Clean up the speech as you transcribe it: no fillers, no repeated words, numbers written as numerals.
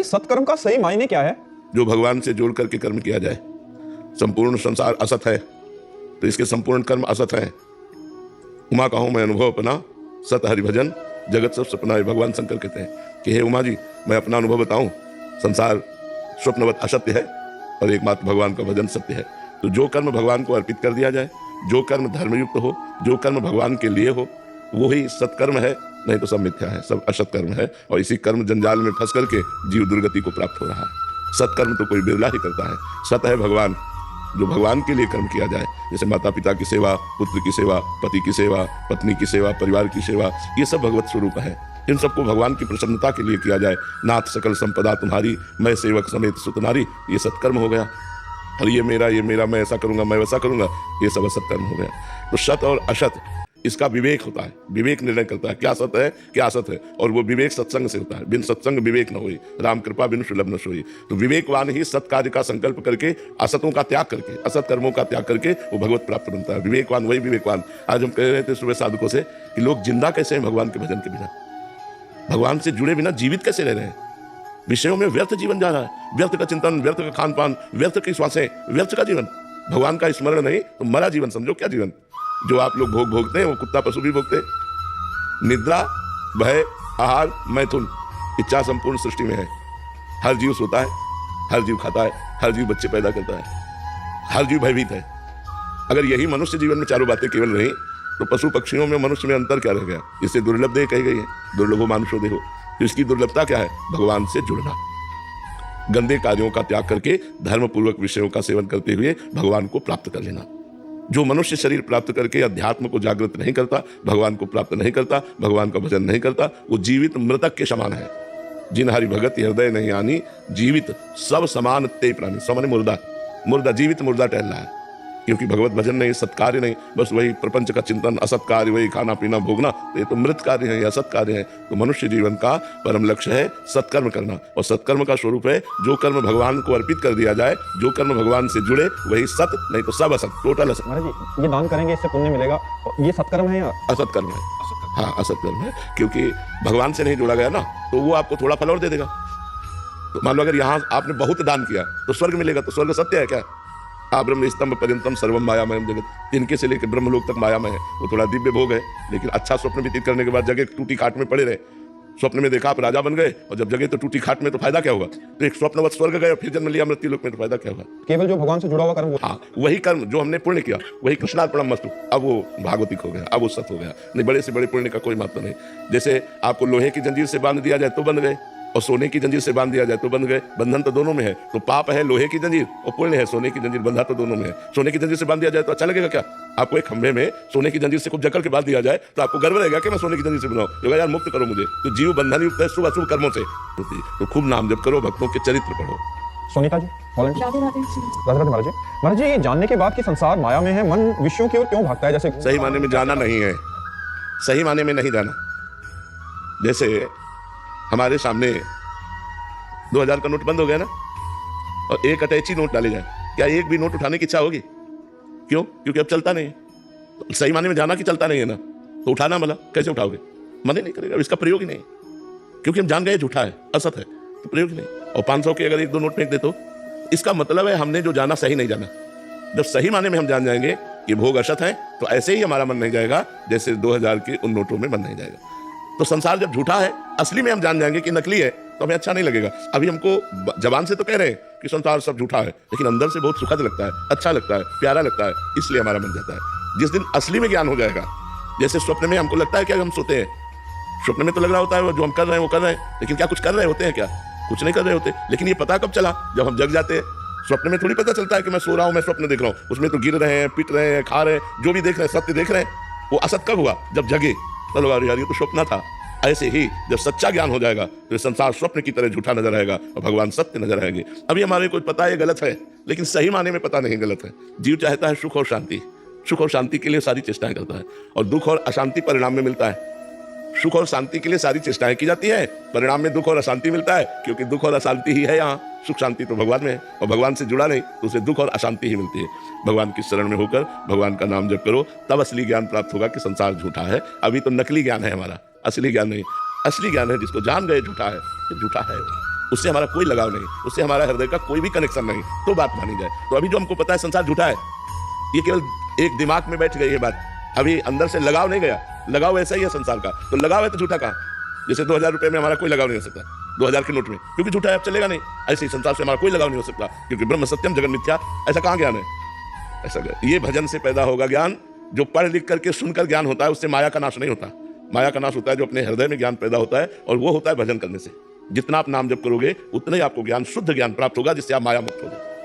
सत्कर्म का सही मायने क्या है? जो भगवान से जोड़ करके कर्म किया जाए। संपूर्ण संसार असत है तो इसके संपूर्ण कर्म असत है। उमा कहूँ मैं अनुभव अपना, सत हरि भजन जगत सब सपना। भगवान शंकर कहते हैं कि हे उमा जी, मैं अपना अनुभव बताऊं, संसार स्वप्नवत असत्य है और एकमात्र भगवान का भजन सत्य है। तो जो कर्म भगवान को अर्पित कर दिया जाए, जो कर्म धर्मयुक्त हो, जो कर्म भगवान के लिए हो, वो ही सत्कर्म है, नहीं तो सब मिथ्या है, सब असत कर्म है। और इसी कर्म जंजाल में फंस करके जीव दुर्गति को प्राप्त हो रहा है। सत्कर्म तो कोई बिरला ही करता है। सत है भगवान, जो भगवान के लिए कर्म किया जाए, जैसे माता पिता की सेवा, पुत्र की सेवा, पति की सेवा, पत्नी की सेवा, परिवार की सेवा, ये सब भगवत स्वरूप है। इन सबको भगवान की प्रसन्नता के लिए किया जाए। नाथ सकल संपदा तुम्हारी, मैं सेवक समेत सुत नारी, ये सत्कर्म हो गया। और ये मेरा, मैं ऐसा करूंगा, मैं वैसा करूंगा, ये सब असत्कर्म हो गया। तो सत और असत इसका विवेक होता है। विवेक निर्णय करता है क्या सत है क्या असत है, और वो विवेक सत्संग से होता है। बिन सत्संग विवेक न होई, राम कृपा बिन सुलभ न सोई। तो विवेकवान ही सत कार्य का संकल्प करके, असतों का त्याग करके, असत कर्मों का त्याग करके वो भगवत प्राप्त बनता है। विवेकवान वही विवेकवान। आज हम कह रहे थे सुबह साधकों से कि लोग जिंदा कैसे हैं भगवान के भजन के बिना, भगवान से जुड़े बिना जीवित कैसे रह रहे हैं। विषयों में व्यर्थ जीवन जा रहा है, व्यर्थ का चिंतन, व्यर्थ का खान पान, व्यर्थ की श्वासें, व्यर्थ का जीवन। भगवान का स्मरण नहीं तो मरा जीवन समझो। क्या जीवन जो आप लोग भोगते हैं वो कुत्ता पशु भी भोगते। निद्रा, भय, आहार, मैथुन, इच्छा संपूर्ण सृष्टि में है। हर जीव सोता है, हर जीव खाता है, हर जीव बच्चे पैदा करता है, हर जीव भयभीत है। अगर यही मनुष्य जीवन में चारों बातें केवल रही तो पशु पक्षियों में मनुष्य में अंतर क्या रह गया। इससे दुर्लभ देह कही गई है, दुर्लभो मानुषो देहो। तो इसकी दुर्लभता क्या है? भगवान से जुड़ना, गंदे कार्यों का त्याग करके धर्म पूर्वक विषयों का सेवन करते हुए भगवान को प्राप्त कर लेना। जो मनुष्य शरीर प्राप्त करके अध्यात्म को जागृत नहीं करता, भगवान को प्राप्त नहीं करता, भगवान का भजन नहीं करता, वो जीवित मृतक के समान है। जिन हरि भगत हृदय नहीं आनी, जीवित सब समान ते प्राणी। समान मुर्दा, मुर्दा जीवित मुर्दा टहल रहा है, क्योंकि भगवत भजन नहीं, सत्कार्य नहीं, बस वही प्रपंच का चिंतन, असत कार्य, वही खाना पीना भोगना, तो ये तो मृत कार्य है, असत कार्य है। तो मनुष्य जीवन का परम लक्ष्य है सत्कर्म करना, और सत्कर्म का स्वरूप है जो कर्म भगवान को अर्पित कर दिया जाए, जो कर्म भगवान से जुड़े, वही सत, नहीं तो सब असत, टोटल असत। महाराज जी, ये दान करेंगे इससे पुण्य मिलेगा, ये सत्कर्म है या असत कर्म है? हाँ, असत कर्म है, क्योंकि भगवान से नहीं जोड़ा गया ना, तो वो आपको थोड़ा फल और दे देगा। तो मान लो अगर यहाँ आपने बहुत दान किया तो स्वर्ग मिलेगा, तो स्वर्ग सत्य है क्या? ब्रह्म स्तंभ पर्यंतम सर्वम मायामय जगत। इनके से लेकर ब्रह्मलोक तक मायामय है। वो थोड़ा दिव्य भोग है, लेकिन अच्छा स्वप्न व्यतीत करने के बाद जगह टूटी खाट में पड़े रहे। स्वप्न में देखा आप राजा बन गए, और जब जगह तो टूटी खाट में, तो फायदा क्या होगा? तो एक स्वप्नवत स्वर्ग गए, फिर जन्म लिया मृत्यु लोक में, तो फायदा क्या होगा? केवल जो भगवान से जुड़ा हुआ कर्म, हाँ, वही कर्म जो हमने पुण्य किया, वही कृष्णार्पणम मस्तु, अब वो भागवतिक हो गया, अब वो सत हो गया। नहीं, बड़े से बड़े पुण्य का कोई महत्व नहीं। जैसे आपको लोहे की जंजीर से बांध दिया जाए तो बंध गए, और सोने की जंजीर से बांध दिया जाए तो बंध गए। बंधन तो दोनों में है। तो पाप है लोहे की जंजीर, और पुण्य है सोने की जंजीर, बंधा तो दोनों में है। सोने की जंजीर से बांध दिया जाए तो अच्छा लगेगा क्या? आपको एक खंभे में सोने की जंजीर से खूब जकड़ के बांध दिया जाए तो आपको गर्व रहेगा कि मैं सोने की जंजीर से बनाऊं, यार मुक्त करो मुझे। तो जीव बंधन युक्त है शुभ अशुभ कर्मों से। तो खूब नाम जप करो, भक्तों के चरित्र पढ़ो। सोनिका जी, राधे राधे महाराज जी। महाराज जी, ये जानने के बाद कि संसार माया में है, मन विषयों की ओर क्यों भागता है? जैसे सही माने में जाना नहीं है, सही माने में नहीं जाना। जैसे हमारे सामने 2000 का नोट बंद हो गया ना, और एक अटैची नोट डाले जाए, क्या एक भी नोट उठाने की इच्छा होगी? क्यों? क्योंकि अब चलता नहीं है। तो सही माने में जाना कि चलता नहीं है ना, तो उठाना मतलब कैसे उठाओगे? मन ही नहीं करेगा, इसका प्रयोग ही नहीं, क्योंकि हम जान गए झूठा है, असत है, तो प्रयोग ही नहीं। और 500 के अगर एक दो नोट फेंक दे तो इसका मतलब है हमने जो जाना सही नहीं जाना। जब सही माने में हम जान जाएंगे कि भोग असत है, तो ऐसे ही हमारा मन नहीं जाएगा जैसे 2000 के उन नोटों में मन नहीं जाएगा। तो संसार जब झूठा है, असली में हम जान जाएंगे कि नकली है, तो हमें अच्छा नहीं लगेगा। अभी हमको जबान से तो कह रहे हैं कि संसार सब झूठा है, लेकिन अंदर से बहुत सुखद लगता है, अच्छा लगता है, प्यारा लगता है, इसलिए हमारा मन जाता है। जिस दिन असली में ज्ञान हो जाएगा, जैसे स्वप्न में हमको लगता है क्या हम सोते हैं, स्वप्न में तो लग रहा होता है जो हम कर रहे हैं वो कर रहे हैं, लेकिन क्या कुछ कर रहे होते हैं? क्या कुछ नहीं कर रहे होते। लेकिन ये पता कब चला? जब हम जग जाते हैं। स्वप्न में थोड़ी पता चलता है कि मैं सो रहा हूं, मैं स्वप्न देख रहा हूं। उसमें तो गिर रहे हैं, पिट रहे हैं, खा रहे हैं, जो भी देख रहे हैं सत्य देख रहे हैं। वो असत कब हुआ? जब जगे। चलो यार, ये तो स्वप्न था। ऐसे ही जब सच्चा ज्ञान हो जाएगा तो संसार स्वप्न की तरह झूठा नजर आएगा और भगवान सत्य नजर आएंगे। अभी हमारे को पता है गलत है, लेकिन सही माने में पता नहीं गलत है। जीव चाहता है सुख और शांति, सुख और शांति के लिए सारी चेष्टाएं करता है, और दुख और अशांति परिणाम में मिलता है। सुख और शांति के लिए सारी चेष्टाएं की जाती है, परिणाम में दुख और अशांति मिलता है, क्योंकि दुख और अशांति ही है यहाँ। सुख शांति तो भगवान में है, और भगवान से जुड़ा नहीं तो उसे दुख और अशांति ही मिलती है। भगवान की शरण में होकर भगवान का नाम जप करो, तब असली ज्ञान प्राप्त होगा कि संसार झूठा है। अभी तो नकली ज्ञान है हमारा, असली ज्ञान नहीं। असली ज्ञान है जिसको जान गए झूठा है, झूठा है। उससे हमारा कोई लगाव नहीं, उससे हमारा हृदय का कोई भी कनेक्शन नहीं, तो बात मानी जाए। तो अभी जो हमको पता है संसार झूठा है, ये केवल एक दिमाग में बैठ गई है बात, अभी अंदर से लगाव नहीं गया। लगाव ऐसा ही है संसार का, तो लगाव है तो झूठा कहाँ? जैसे 2000 रुपये में हमारा कोई लगाव नहीं हो सकता, 2000 के नोट में, क्योंकि झूठा है, अब चलेगा नहीं। ऐसे ही संसार से हमारा कोई लगाव नहीं हो सकता, क्योंकि ब्रह्म सत्यम जगन मिथ्या, ऐसा कहाँ ज्ञान है? ऐसा ये भजन से पैदा होगा ज्ञान। जो पढ़ लिख करके सुनकर ज्ञान होता है, उससे माया का नाश नहीं होता। माया का नाश होता है जो अपने हृदय में ज्ञान पैदा होता है, और वो होता है भजन करने से। जितना आप नाम जप करोगे उतना ही आपको ज्ञान, शुद्ध ज्ञान प्राप्त होगा, जिससे आप माया मुक्त हो जाए।